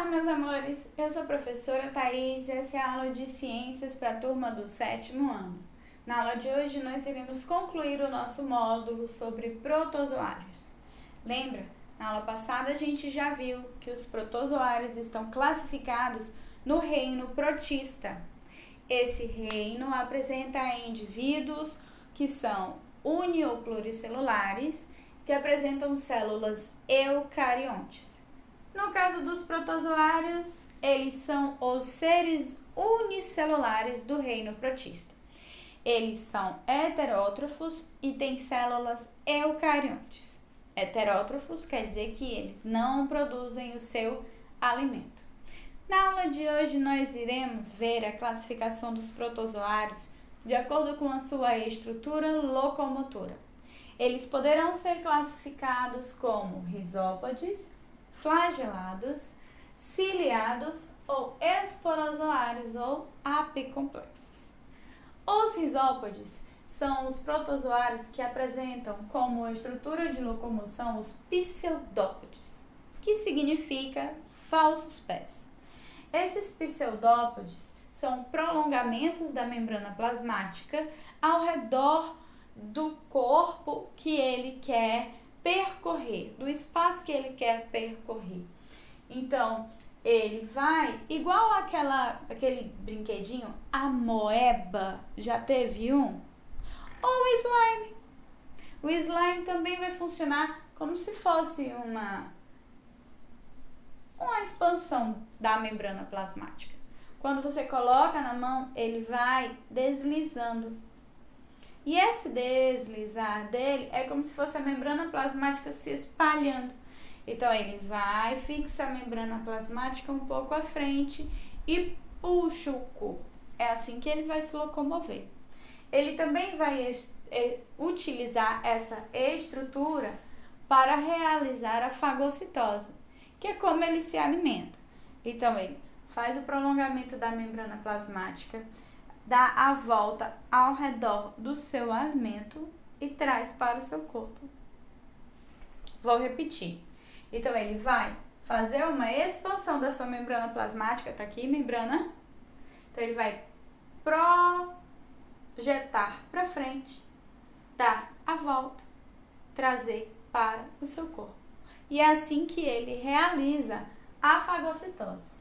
meus amores, eu sou a professora Thaís e essa é a aula de Ciências para a turma do 7º ano. Na aula de hoje nós iremos concluir o nosso módulo sobre protozoários. Lembra? Na aula passada a gente já viu que os protozoários estão classificados no reino protista. Esse reino apresenta indivíduos que são uni- ou pluricelulares, que apresentam células eucariontes. No caso dos protozoários, eles são os seres unicelulares do reino protista. Eles são heterótrofos e têm células eucariontes. Heterótrofos quer dizer que eles não produzem o seu alimento. Na aula de hoje, nós iremos ver a classificação dos protozoários de acordo com a sua estrutura locomotora. Eles poderão ser classificados como rizópodes, flagelados, ciliados ou esporozoários ou apicomplexos. Os rizópodes são os protozoários que apresentam como estrutura de locomoção os pseudópodes, que significa falsos pés. Esses pseudópodes são prolongamentos da membrana plasmática ao redor do corpo que ele quer percorrer, do espaço que ele quer percorrer. Então, ele vai, igual aquele brinquedinho, a moeba, já teve um? Ou o slime. O slime também vai funcionar como se fosse uma expansão da membrana plasmática. Quando você coloca na mão, ele vai deslizando. E esse deslizar dele é como se fosse a membrana plasmática se espalhando. Então, ele vai, fixa a membrana plasmática um pouco à frente e puxa o corpo. É assim que ele vai se locomover. Ele também vai utilizar essa estrutura para realizar a fagocitose, que é como ele se alimenta. Então, ele faz o prolongamento da membrana plasmática, dá a volta ao redor do seu alimento e traz para o seu corpo. Vou repetir. Então, ele vai fazer uma expansão da sua membrana plasmática, tá aqui, membrana. Então, ele vai projetar para frente, dar a volta, trazer para o seu corpo. E é assim que ele realiza a fagocitose.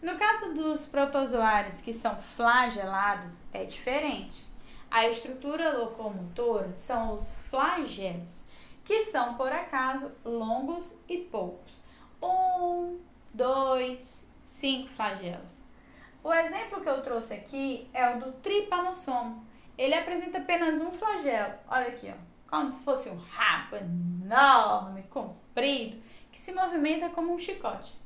No caso dos protozoários que são flagelados, é diferente. A estrutura locomotora são os flagelos, que são, por acaso, longos e poucos. 1, 2, 5 flagelos. O exemplo que eu trouxe aqui é o do Trypanosoma. Ele apresenta apenas um flagelo. Olha aqui, ó, como se fosse um rabo enorme, comprido, que se movimenta como um chicote.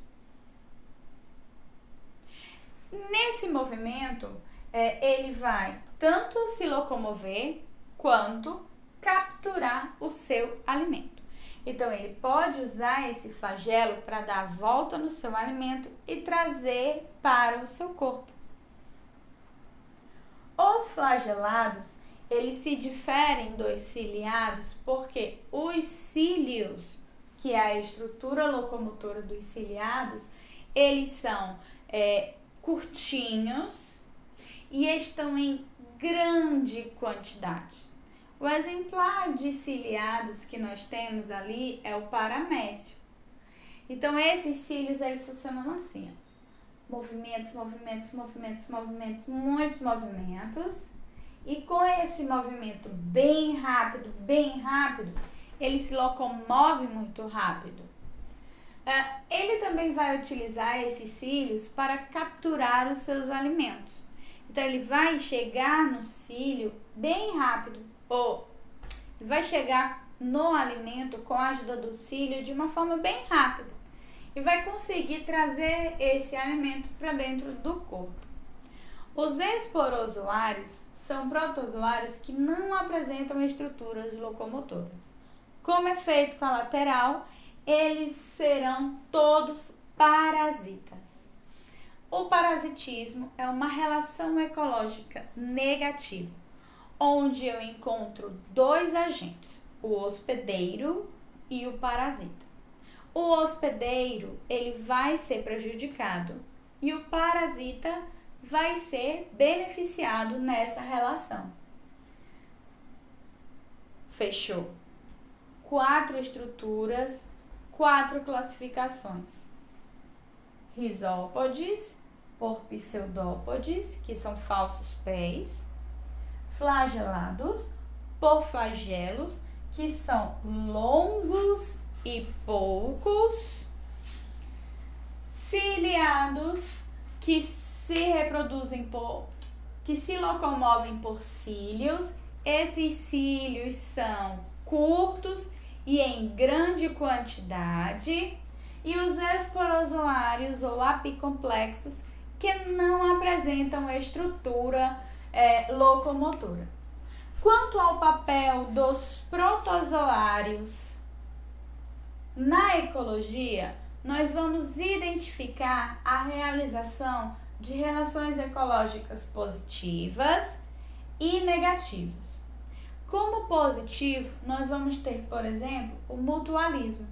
Nesse movimento, ele vai tanto se locomover quanto capturar o seu alimento. Então, ele pode usar esse flagelo para dar a volta no seu alimento e trazer para o seu corpo. Os flagelados, eles se diferem dos ciliados porque os cílios, que é a estrutura locomotora dos ciliados, eles são curtinhos e estão em grande quantidade. O exemplar de ciliados que nós temos ali é o paramécio. Então, esses cílios, eles funcionam assim, ó. Movimentos, movimentos, movimentos, movimentos, muitos movimentos. E com esse movimento bem rápido, ele se locomove muito rápido. Ele também vai utilizar esses cílios para capturar os seus alimentos. Então, ele vai chegar no cílio bem rápido, ou vai chegar no alimento com a ajuda do cílio de uma forma bem rápida e vai conseguir trazer esse alimento para dentro do corpo. Os esporozoários são protozoários que não apresentam estruturas locomotoras. Como efeito colateral, eles serão todos parasitas. O parasitismo é uma relação ecológica negativa, onde eu encontro dois agentes, o hospedeiro e o parasita. o hospedeiro ele vai ser prejudicado e o parasita vai ser beneficiado nessa relação. Fechou? 4 estruturas, 4 classificações. Risópodes, por pseudópodes, que são falsos pés. Flagelados, por flagelos, que são longos e poucos. Ciliados, que se locomovem por cílios. Esses cílios são curtos e em grande quantidade. E os esporozoários ou apicomplexos, que não apresentam estrutura locomotora. Quanto ao papel dos protozoários na ecologia, nós vamos identificar a realização de relações ecológicas positivas e negativas. Como positivo, nós vamos ter, por exemplo, o mutualismo.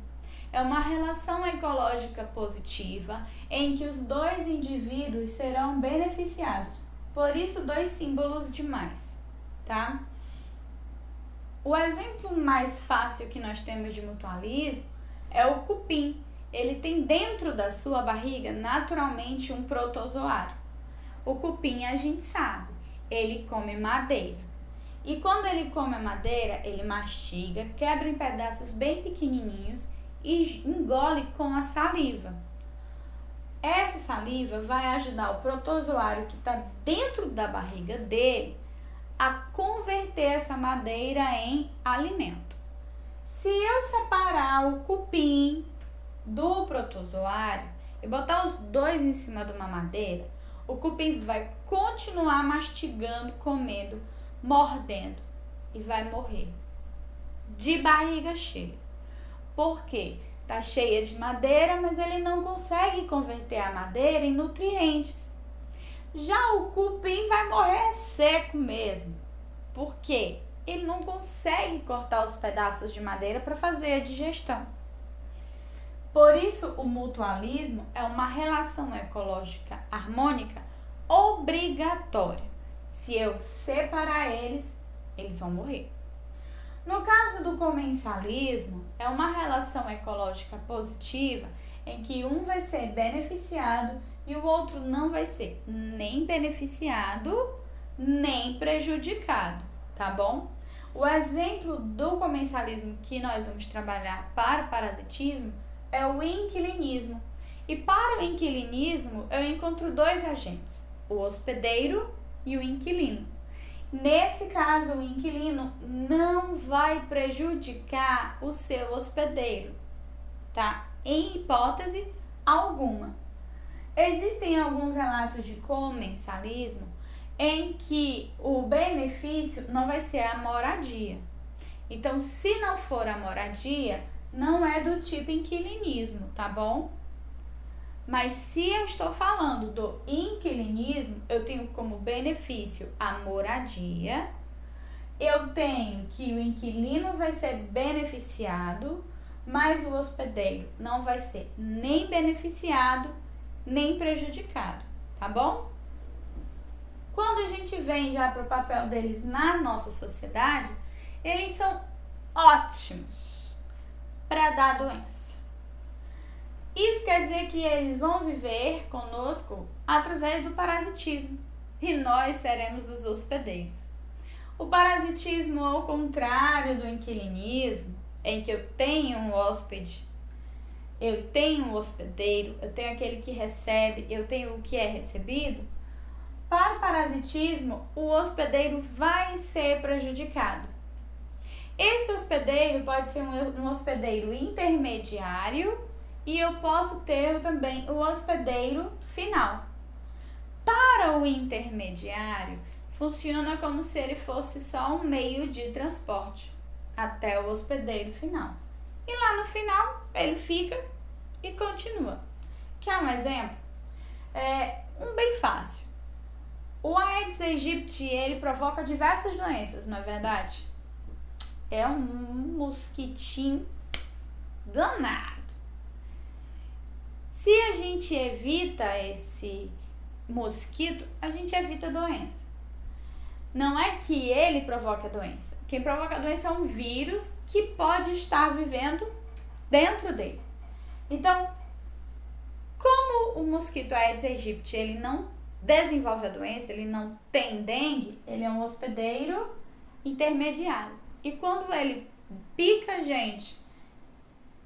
É uma relação ecológica positiva em que os 2 indivíduos serão beneficiados. Por isso, 2 símbolos de mais, tá? O exemplo mais fácil que nós temos de mutualismo é o cupim. Ele tem dentro da sua barriga, naturalmente, um protozoário. O cupim, a gente sabe, ele come madeira. E quando ele come a madeira, ele mastiga, quebra em pedaços bem pequenininhos e engole com a saliva. Essa saliva vai ajudar o protozoário que está dentro da barriga dele a converter essa madeira em alimento. Se eu separar o cupim do protozoário e botar os 2 em cima de uma madeira, o cupim vai continuar mastigando, comendo, mordendo e vai morrer de barriga cheia. Por quê? Está cheia de madeira, mas ele não consegue converter a madeira em nutrientes. Já o cupim vai morrer seco mesmo. Por quê? Ele não consegue cortar os pedaços de madeira para fazer a digestão. Por isso, o mutualismo é uma relação ecológica harmônica obrigatória. Se eu separar eles, eles vão morrer. No caso do comensalismo, é uma relação ecológica positiva em que um vai ser beneficiado e o outro não vai ser nem beneficiado, nem prejudicado, tá bom? O exemplo do comensalismo que nós vamos trabalhar para o parasitismo é o inquilinismo. E para o inquilinismo, eu encontro 2 agentes, o hospedeiro e o inquilino. Nesse caso, o inquilino não vai prejudicar o seu hospedeiro, tá? Em hipótese alguma. Existem alguns relatos de comensalismo em que o benefício não vai ser a moradia. Então, se não for a moradia, não é do tipo inquilinismo, tá bom? Mas se eu estou falando do inquilinismo, eu tenho como benefício a moradia, eu tenho que o inquilino vai ser beneficiado, mas o hospedeiro não vai ser nem beneficiado, nem prejudicado, tá bom? Quando a gente vem já para o papel deles na nossa sociedade, eles são ótimos para dar doença. Isso quer dizer que eles vão viver conosco através do parasitismo e nós seremos os hospedeiros. O parasitismo, ao contrário do inquilinismo, em que eu tenho um hóspede, eu tenho um hospedeiro, eu tenho aquele que recebe, eu tenho o que é recebido, para o parasitismo, o hospedeiro vai ser prejudicado. Esse hospedeiro pode ser um hospedeiro intermediário, e eu posso ter também o hospedeiro final. Para o intermediário, funciona como se ele fosse só um meio de transporte até o hospedeiro final. E lá no final, ele fica e continua. Quer um exemplo? Um bem fácil. O Aedes aegypti, ele provoca diversas doenças, não é verdade? É um mosquitinho danado. Se a gente evita esse mosquito, a gente evita a doença. Não é que ele provoca a doença. Quem provoca a doença é um vírus que pode estar vivendo dentro dele. Então, como o mosquito Aedes aegypti, ele não desenvolve a doença, ele não tem dengue, ele é um hospedeiro intermediário. E quando ele pica a gente,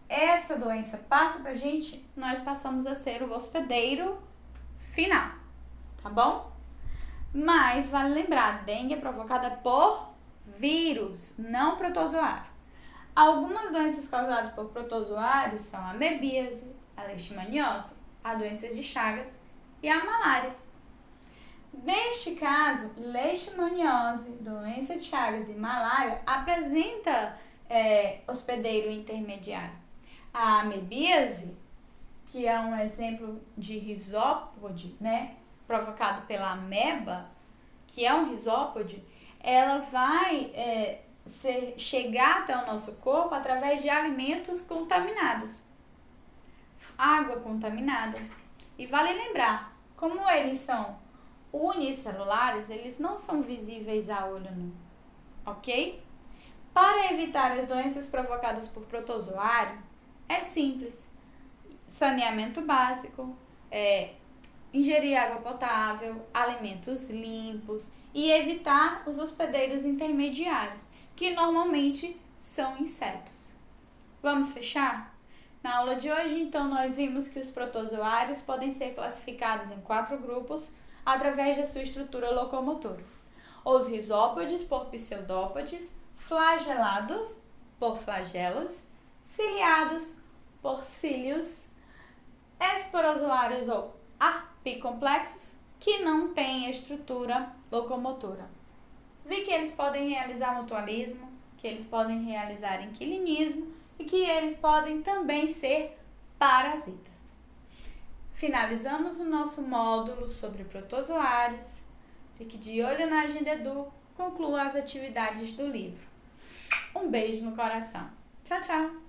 essa doença passa pra gente, nós passamos a ser o hospedeiro final, tá bom? Mas vale lembrar, a dengue é provocada por vírus, não protozoário. Algumas doenças causadas por protozoários são a amebíase, a leishmaniose, a doença de Chagas e a malária. Neste caso, leishmaniose, doença de Chagas e malária apresenta hospedeiro intermediário. A amebíase, que é um exemplo de risópode, né, provocado pela ameba, que é um risópode, ela vai chegar até o nosso corpo através de alimentos contaminados, água contaminada. E vale lembrar, como eles são unicelulares, eles não são visíveis a olho nu, ok? Para evitar as doenças provocadas por protozoário, é simples. Saneamento básico, ingerir água potável, alimentos limpos e evitar os hospedeiros intermediários, que normalmente são insetos. Vamos fechar? Na aula de hoje, então, nós vimos que os protozoários podem ser classificados em 4 grupos através da sua estrutura locomotora. Os risópodes por pseudópodes, flagelados por flagelos, ciliados por cílios, esporozoários ou apicomplexos que não têm estrutura locomotora. Vi que eles podem realizar mutualismo, que eles podem realizar inquilinismo e que eles podem também ser parasitas. Finalizamos o nosso módulo sobre protozoários. Fique de olho na Agenda Edu, conclua as atividades do livro. Um beijo no coração. Tchau, tchau!